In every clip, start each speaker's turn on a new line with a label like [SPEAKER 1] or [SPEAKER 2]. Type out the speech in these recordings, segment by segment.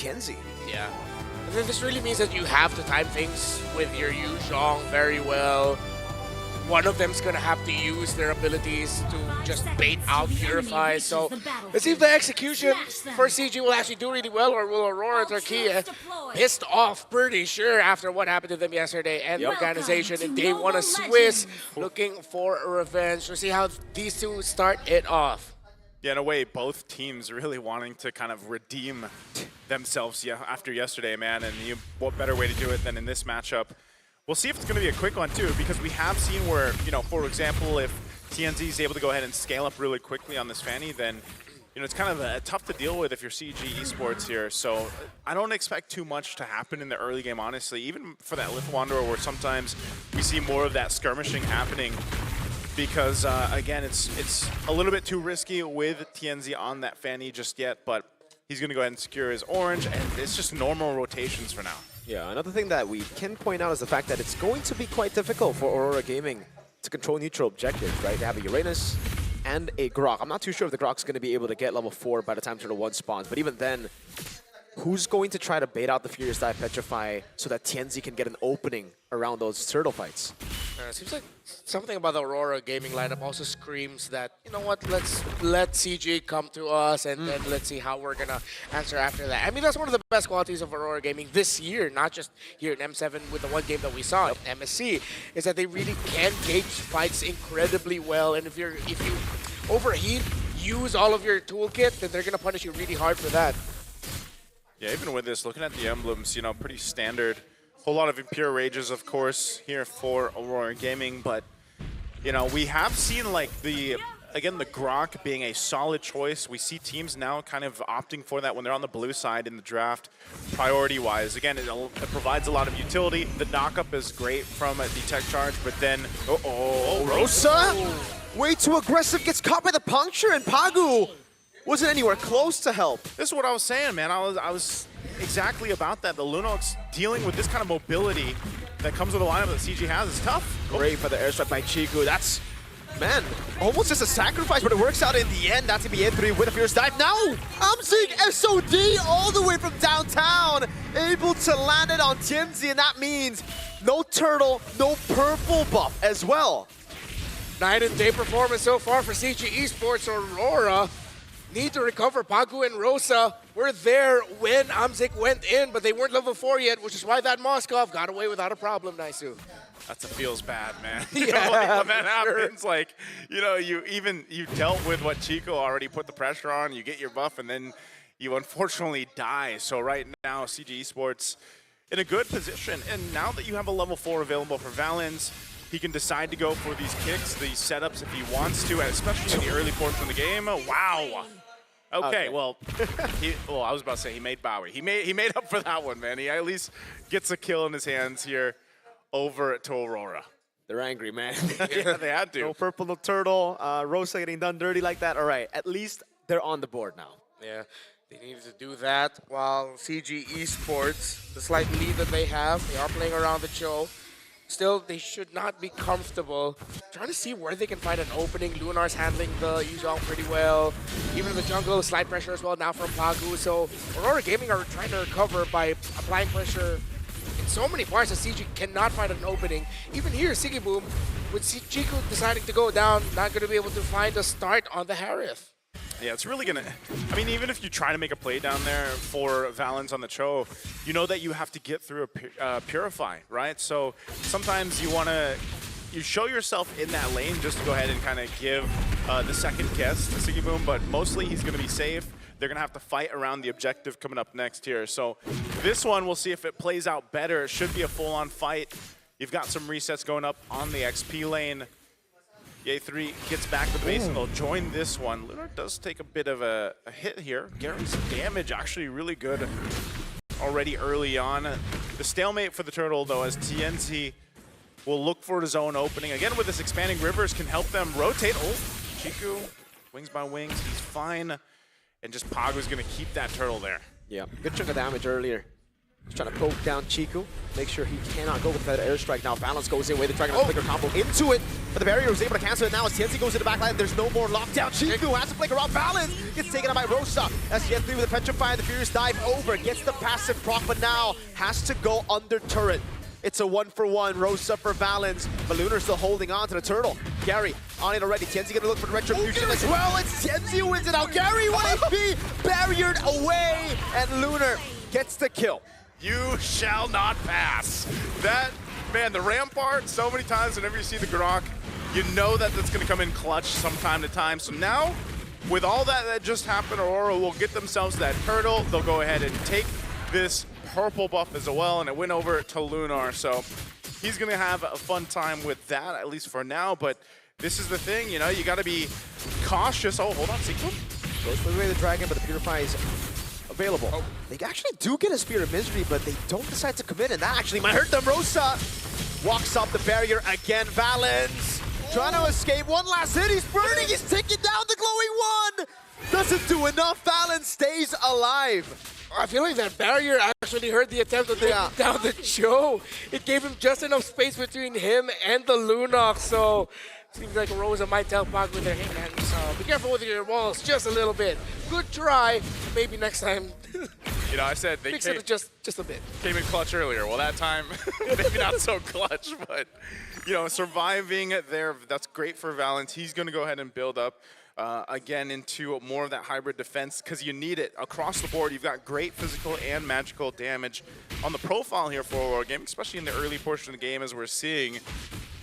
[SPEAKER 1] Kenzie.
[SPEAKER 2] Yeah. And then this really means that you have to time things with your Yu Zhong very well. One of them's going to have to use their abilities to just bait out Purify. So let's see if the execution for CG will actually do really well, or will Aurora Turkey pissed off pretty sure after what happened to them yesterday and the organization in day one of Swiss looking for a revenge. We'll see how these two start it off.
[SPEAKER 3] Yeah, in a way, both teams really wanting to kind of redeem themselves after yesterday, man. And what better way to do it than in this matchup? We'll see if it's going to be a quick one, too, because we have seen where, for example, if TNZ is able to go ahead and scale up really quickly on this Fanny, then, it's kind of tough to deal with if you're CG Esports here. So I don't expect too much to happen in the early game, honestly, even for that Little Wanderer, where sometimes we see more of that skirmishing happening because, again, it's a little bit too risky with TNZ on that Fanny just yet, but he's going to go ahead and secure his orange, and it's just normal rotations for now.
[SPEAKER 1] Yeah, another thing that we can point out is the fact that it's going to be quite difficult for Aurora Gaming to control neutral objectives, right? They have a Uranus and a Grok. I'm not too sure if the Grok's going to be able to get level 4 by the time Turtle 1 spawns, but even then, who's going to try to bait out the Furious Dive Petrify so that TNZ can get an opening around those turtle fights?
[SPEAKER 2] It seems like something about the Aurora Gaming lineup also screams that, you know what, let's let CG come to us and then let's see how we're going to answer after that. I mean, that's one of the best qualities of Aurora Gaming this year, not just here in M7 with the one game that we saw at MSC, is that they really can gauge fights incredibly well. And if you overheat, use all of your toolkit, then they're going to punish you really hard for that.
[SPEAKER 3] Yeah, even with this, looking at the emblems, pretty standard. Whole lot of Impure Rages, of course, here for Aurora Gaming, but, we have seen, like, the Grok being a solid choice. We see teams now kind of opting for that when they're on the blue side in the draft, priority-wise. Again, it provides a lot of utility. The knock-up is great from a Detect Charge, but then,
[SPEAKER 1] Rosa? Way too aggressive, gets caught by the puncture, and Pagu wasn't anywhere close to help.
[SPEAKER 3] This is what I was saying, man. I was exactly about that. The Lunox dealing with this kind of mobility that comes with a lineup that CG has is tough.
[SPEAKER 1] Great for the airstrike by Chiku. That's, man, almost just a sacrifice, but it works out in the end. That's going to be A3 with a fierce dive. Now, Amzig SOD all the way from downtown, able to land it on TNZ, and that means no turtle, no purple buff as well.
[SPEAKER 2] Night and day performance so far for CG Esports. Aurora need to recover. Pagu and Rosa were there when Amzik went in, but they weren't level 4 yet, which is why that Moskov got away without a problem, Naisu.
[SPEAKER 3] That feels bad, man.
[SPEAKER 2] Yeah,
[SPEAKER 3] when that happens, like, you dealt with what Chico already put the pressure on, you get your buff, and then you unfortunately die. So right now, CG Esports in a good position, and now that you have a level 4 available for Valens, he can decide to go for these kicks, these setups if he wants to, especially in the early portion of the game. Wow. Okay, well, I was about to say he made Bowie. He made up for that one, man. He at least gets a kill in his hands here over to Aurora.
[SPEAKER 1] They're angry, man.
[SPEAKER 3] Yeah, they had to.
[SPEAKER 1] No purple, no turtle. Rosa getting done dirty like that. All right, at least they're on the board now.
[SPEAKER 2] Yeah, they needed to do that while CG Esports, the slight lead that they have, they are playing around the show. Still, they should not be comfortable. Trying to see where they can find an opening. Lunar's handling the Yu Zhong pretty well. Even in the jungle, slight pressure as well now from Pagu. So Aurora Gaming are trying to recover by applying pressure in so many parts that CG cannot find an opening. Even here, Sigiboom, with Chico deciding to go down, not going to be able to find a start on the Harith.
[SPEAKER 3] Yeah, it's really gonna, even if you try to make a play down there for Valens on the Cho, you know that you have to get through a Purify, right? So sometimes you show yourself in that lane just to go ahead and kind of give the second guess to Sigiboom, but mostly he's gonna be safe. They're gonna have to fight around the objective coming up next here. So this one, we'll see if it plays out better. It should be a full-on fight. You've got some resets going up on the XP lane. A3 gets back to base and they'll join this one. Lunar does take a bit of a hit here. Gary's damage actually really good already early on. The stalemate for the turtle though, as TNZ will look for his own opening. Again, with this expanding rivers can help them rotate. Oh, Chiku, wings by wings, he's fine. And just Pagu's gonna keep that turtle there.
[SPEAKER 1] Yeah, good chunk of damage earlier. He's trying to poke down Chiku. Make sure he cannot go with that airstrike. Now Balance goes in, way the Dragon flicker combo into it. But the barrier was able to cancel it now as TNC goes in the back line. There's no more lockdown. Chiku has to flicker off. Balance gets taken out by Rosa. As Yen 3 with the Petrify and the Furious dive over. Gets the passive proc, but now has to go under turret. It's a 1-for-1. Rosa for Valens. But Lunar still holding on to the turtle. Gary on it already. Tienzi gonna look for the retribution as well. It's Tienzi who wins it out. Gary 1 HP barriered away, and Lunar gets the kill.
[SPEAKER 3] You shall not pass. That, man, the Rampart, so many times whenever you see the Grok, you know that that's going to come in clutch from time to time. So now, with all that just happened, Aurora will get themselves that turtle. They'll go ahead and take this purple buff as well, and it went over to Lunar. So he's going to have a fun time with that, at least for now. But this is the thing, you know, you got to be cautious. Oh, hold on, Sequel.
[SPEAKER 1] Goes for the Dragon, but the Purify is available. Oh. They actually do get a Spear of Misery, but they don't decide to commit, and that actually might hurt them. Rosa walks up the barrier again. Valens trying to escape. One last hit. He's burning. He's taking down the glowing one. Doesn't do enough. Valens stays alive.
[SPEAKER 2] I feel like that barrier actually hurt the attempt to take down the Cho. It gave him just enough space between him and the Lunox, so seems like Rosa might help out with their hands. So be careful with your walls just a little bit. Good try. Maybe next time.
[SPEAKER 3] You know, I said they
[SPEAKER 2] fix it just a bit.
[SPEAKER 3] Came in clutch earlier. Well, that time, maybe not so clutch, but, you know, surviving there, that's great for Valens. He's going to go ahead and build up again into more of that hybrid defense because you need it across the board. You've got great physical and magical damage on the profile here for Aurora Game, especially in the early portion of the game as we're seeing.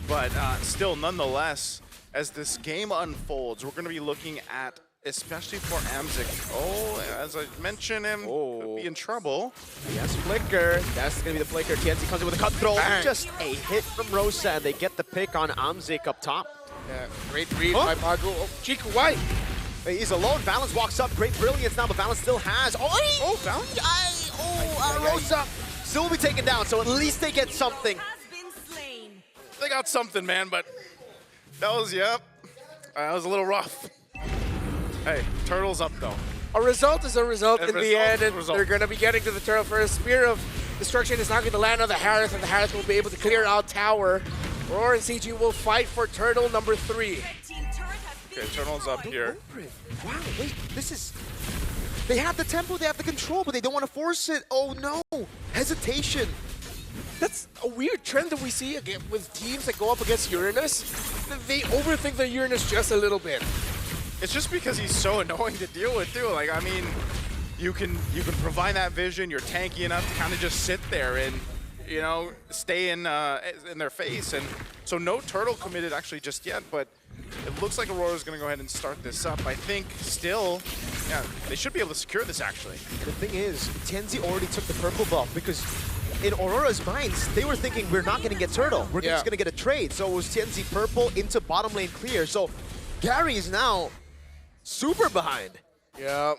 [SPEAKER 3] But still, nonetheless, as this game unfolds, we're going to be looking at, especially for Amzik. Oh, as I mentioned, him could be in trouble.
[SPEAKER 1] Yes, flicker. That's going to be the flicker. Tienzi comes in with a cutthroat. Just a hit from Rosa, and they get the pick on Amzik up top.
[SPEAKER 2] Yeah, great read by Padro. Oh, Chiku White.
[SPEAKER 1] He's alone. Valens walks up. Great brilliance now, but Valens still has. Oh, Valens. Rosa still will be taken down, so at least they get something.
[SPEAKER 3] They got something, man, but that was, that was a little rough. Hey, turtle's up, though.
[SPEAKER 2] A result is a result in the end, and they're going to be getting to the turtle first. Spear of Destruction is not going to land on the Harith, and the Harith will be able to clear out tower. Aurora and CG will fight for turtle number 3.
[SPEAKER 3] Okay, turtle's up here.
[SPEAKER 1] Wow, wait, this is... They have the tempo, they have the control, but they don't want to force it. Oh, no. Hesitation.
[SPEAKER 2] That's a weird trend that we see again with teams that go up against Uranus. They overthink the Uranus just a little bit.
[SPEAKER 3] It's just because he's so annoying to deal with, too. Like, I mean, you can provide that vision. You're tanky enough to kind of just sit there and, you know, stay in their face. And so no turtle committed actually just yet, but it looks like Aurora's going to go ahead and start this up. I think still, yeah, they should be able to secure this, actually.
[SPEAKER 1] The thing is, Tienzi already took the purple buff because in Aurora's minds, they were thinking we're not going to get turtle. We're just going to get a trade. So it was Tienzi purple into bottom lane clear. So Gary is now super behind.
[SPEAKER 2] Yeah.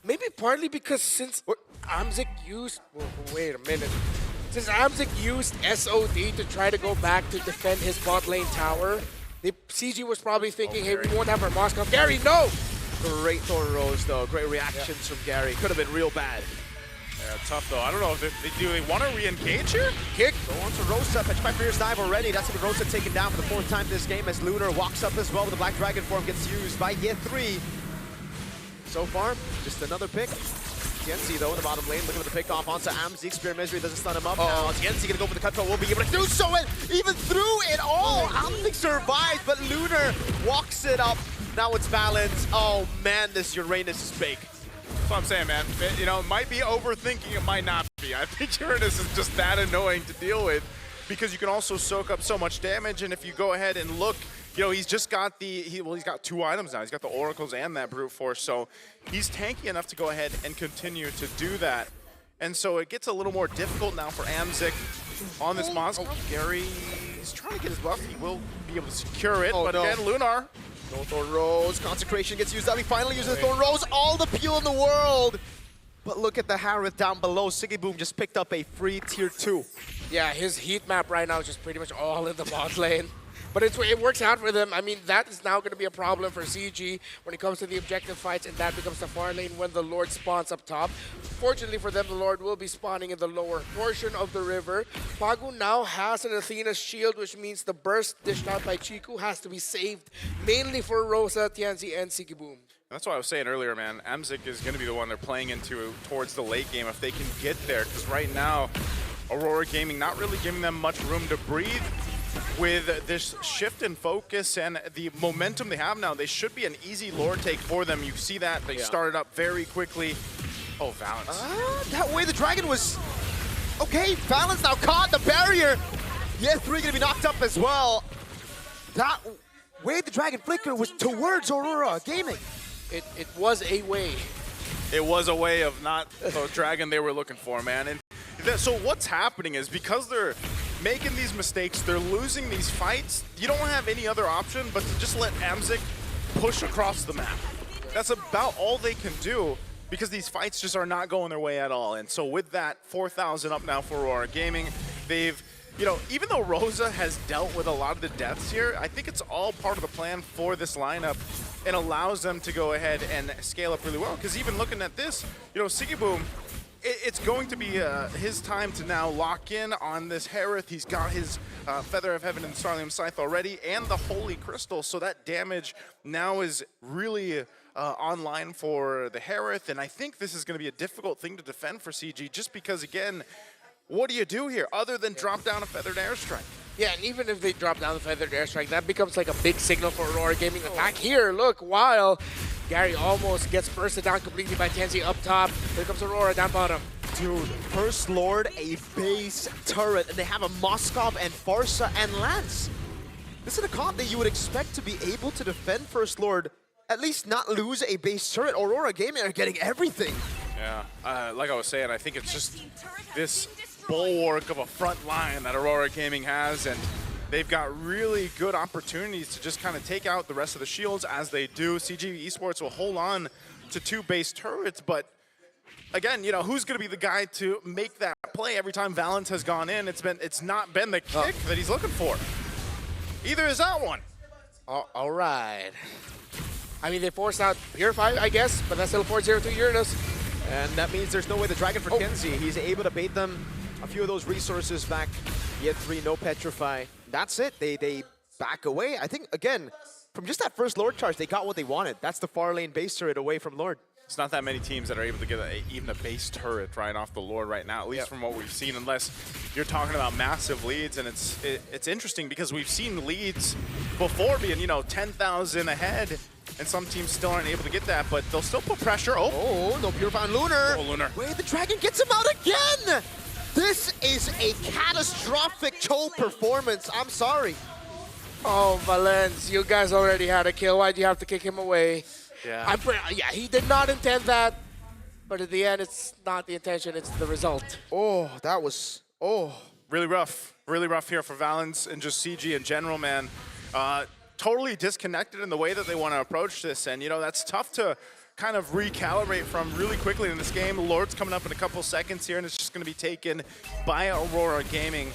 [SPEAKER 2] Maybe partly because since Amzik used... wait a minute. Since Amzik used SOD to try to go back to defend his bot lane tower, the CG was probably thinking, hey, we won't have our Moscow. Gary, no!
[SPEAKER 1] Great Thorn Rose, though. Great reactions from Gary. Could have been real bad.
[SPEAKER 3] Yeah, tough, though. I don't know if they want to re-engage here?
[SPEAKER 1] Kick. Go on to Rosa. Fetch by Fierce Dive already. That's going to be Rosa taken down for the 4th time this game as Lunar walks up as well with the Black Dragon form gets used by Ye 3. So far, just another pick. Tienzi, though, in the bottom lane, looking for the pick off onto Amzik. Spear Misery doesn't stun him up now. Tienzi going to go for the cutthroat. Will be able to do so, and even through it all, Amzik survives, but Lunar walks it up. Now it's Valens. Oh, man, this Uranus is big.
[SPEAKER 3] That's what I'm saying, man. You know, it might be overthinking, it might not be. I think Uranus is just that annoying to deal with because you can also soak up so much damage, and if you go ahead and look, you know, he's just got he's got 2 items now. He's got the Oracles and that Brute Force, so he's tanky enough to go ahead and continue to do that. And so it gets a little more difficult now for Amzik on this Moscow. Gary is trying to get his buff. He will be able to secure it, but again, Lunar.
[SPEAKER 1] No Thorn Rose. Consecration gets used up. He finally uses the Thorn Rose. All the peel in the world. But look at the Harith down below. Siggy Boom just picked up a free tier 2.
[SPEAKER 2] Yeah, his heat map right now is just pretty much all in the bot lane. But it works out for them. I mean, that is now going to be a problem for CG when it comes to the objective fights, and that becomes the far lane when the Lord spawns up top. Fortunately for them, the Lord will be spawning in the lower portion of the river. Pagu now has an Athena's shield, which means the burst dished out by Chiku has to be saved, mainly for Rosa, Tianzi, and Sigiboom.
[SPEAKER 3] That's what I was saying earlier, man. Amzik is going to be the one they're playing into towards the late game if they can get there, because right now, Aurora Gaming not really giving them much room to breathe. With this shift in focus and the momentum they have now, they should be an easy Lord take for them. You see that. They started up very quickly. Oh, Valence.
[SPEAKER 1] That way the Dragon was... Okay, Valence now caught the barrier. Yeah, 3 gonna be knocked up as well. That way the Dragon flicker was towards Aurora Gaming.
[SPEAKER 2] It was a way.
[SPEAKER 3] It was a way of not the Dragon they were looking for, man. And so what's happening is because they're making these mistakes, they're losing these fights, you don't have any other option but to just let Amzik push across the map. That's about all they can do because these fights just are not going their way at all. And so with that, 4,000 up now for Aurora Gaming, they've, you know, even though Rosa has dealt with a lot of the deaths here, I think it's all part of the plan for this lineup and allows them to go ahead and scale up really well. Because even looking at this, you know, Sigiboom, it's going to be his time to now lock in on this Harith. He's got his Feather of Heaven and Starlium Scythe already, and the Holy Crystal, so that damage now is really online for the Harith, and I think this is going to be a difficult thing to defend for CG, just because, again, what do you do here other than drop down a Feathered Airstrike?
[SPEAKER 2] Yeah, and even if they drop down the Feathered Airstrike, that becomes like a big signal for Aurora Gaming attack here. Look, while Gary almost gets bursted down completely by Tianzi up top. Here comes Aurora down bottom.
[SPEAKER 1] Dude, First Lord, a base turret, and they have a Moskov and Farsa and Lance. This is a comp that you would expect to be able to defend First Lord, at least not lose a base turret. Aurora Gaming are getting everything.
[SPEAKER 3] Yeah, like I was saying, I think it's just this bulwark of a front line that Aurora Gaming has, and they've got really good opportunities to just kind of take out the rest of the shields as they do. CG Esports will hold on to 2 base turrets, but again, you know, who's going to be the guy to make that play every time Valence has gone in? It's not been the kick that he's looking for. Either is that one.
[SPEAKER 2] All right. I mean, they forced out Purify, I guess, but that's still 4-0 to Uranus.
[SPEAKER 1] And that means there's no way the Dragon for Kenzie. He's able to bait them a few of those resources back. Yet 3, no Petrify. That's it. They back away. I think, again, from just that first Lord charge, they got what they wanted. That's the far lane base turret away from Lord.
[SPEAKER 3] It's not that many teams that are able to get even a base turret right off the Lord right now, at least from what we've seen, unless you're talking about massive leads. And it's interesting because we've seen leads before being, you know, 10,000 ahead, and some teams still aren't able to get that, but they'll still put pressure.
[SPEAKER 1] Oh, no Purify on Lunar.
[SPEAKER 3] Oh, Lunar.
[SPEAKER 1] Wait, the Dragon gets him out again! This is a catastrophic Chol performance. I'm sorry.
[SPEAKER 2] Oh, Valence, you guys already had a kill. Why'd you have to kick him away?
[SPEAKER 3] Yeah.
[SPEAKER 2] Yeah, he did not intend that, but at the end, it's not the intention, it's the result.
[SPEAKER 1] Oh, that was,
[SPEAKER 3] Really rough here for Valence and just CG in general, man. Totally disconnected in the way that they want to approach this, and you know, that's tough to kind of recalibrate from really quickly in this game. Lord's coming up in a couple seconds here, and it's just going to be taken by Aurora Gaming.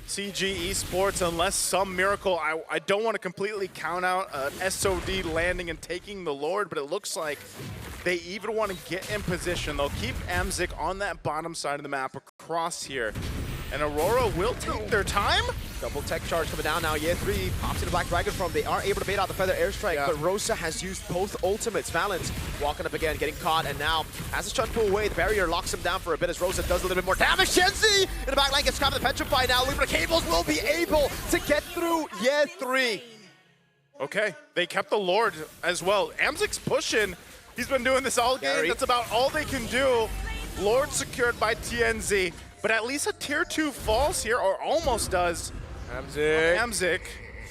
[SPEAKER 3] CG Esports, unless some miracle, I don't want to completely count out an SOD landing and taking the Lord, but it looks like they even want to get in position. They'll keep Amzik on that bottom side of the map across here, and Aurora will take their time.
[SPEAKER 1] Double tech charge coming down now. Yeah, 3 pops in the Black Dragon form. They are able to bait out the Feather Airstrike, but Rosa has used both ultimates. Valence walking up again, getting caught, and now as he's trying to pull away, the barrier locks him down for a bit as Rosa does a little bit more damage. Shenzi in the back line gets caught in the Petrify now. Libra Cables will be able to get through. Yeah, 3.
[SPEAKER 3] Okay, they kept the Lord as well. Amzik's pushing. He's been doing this all game. That's about all they can do. Lord secured by TNZ, but at least a tier 2 falls here, or almost does. Amzik.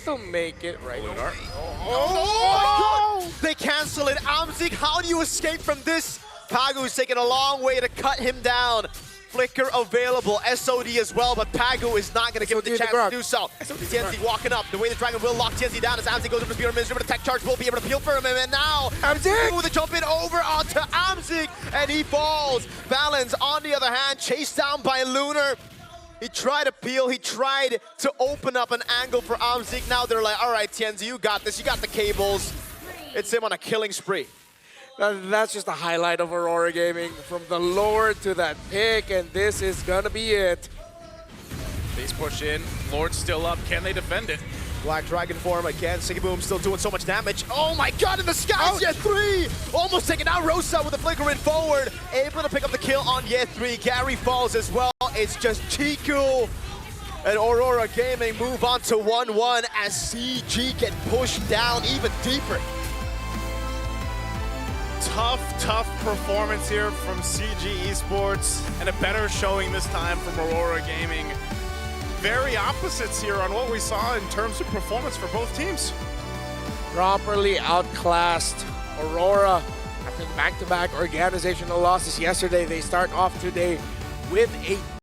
[SPEAKER 2] They'll make it right.
[SPEAKER 3] Lunar.
[SPEAKER 1] Oh! They cancel it. Amzik, how do you escape from this? Pagu's taking a long way to cut him down. Flicker available, SOD as well, but Pagu is not going to give him the chance to do so. TNZ walking up. The way the Dragon will lock TNZ down as Amzik goes over to Spear Minister, but the tech charge will be able to peel for him, and now Amzik with a jump in over onto Amzik, and he falls. Valence, on the other hand, chased down by Lunar. He tried to peel, he tried to open up an angle for Amzik. Now they're like, all right, Tienzi, you got this, you got the cables. It's him on a killing spree.
[SPEAKER 2] That's just a highlight of Aurora Gaming. From the Lord to that pick, and this is gonna be it.
[SPEAKER 3] Base push in, Lord's still up, can they defend it?
[SPEAKER 1] Black Dragon form again, Siggy Boom still doing so much damage. Oh my god, in the skies, Yet 3! Almost taking out Rosa with the flicker in forward. Able to pick up the kill on Yet 3. Gary falls as well. It's just Chiku and Aurora Gaming move on to 1-1 as CG get pushed down even deeper.
[SPEAKER 3] Tough performance here from CG Esports, and a better showing this time from Aurora Gaming. Very opposites here on what we saw in terms of performance for both teams.
[SPEAKER 2] Properly outclassed Aurora after the back-to-back organizational losses yesterday. They start off today with a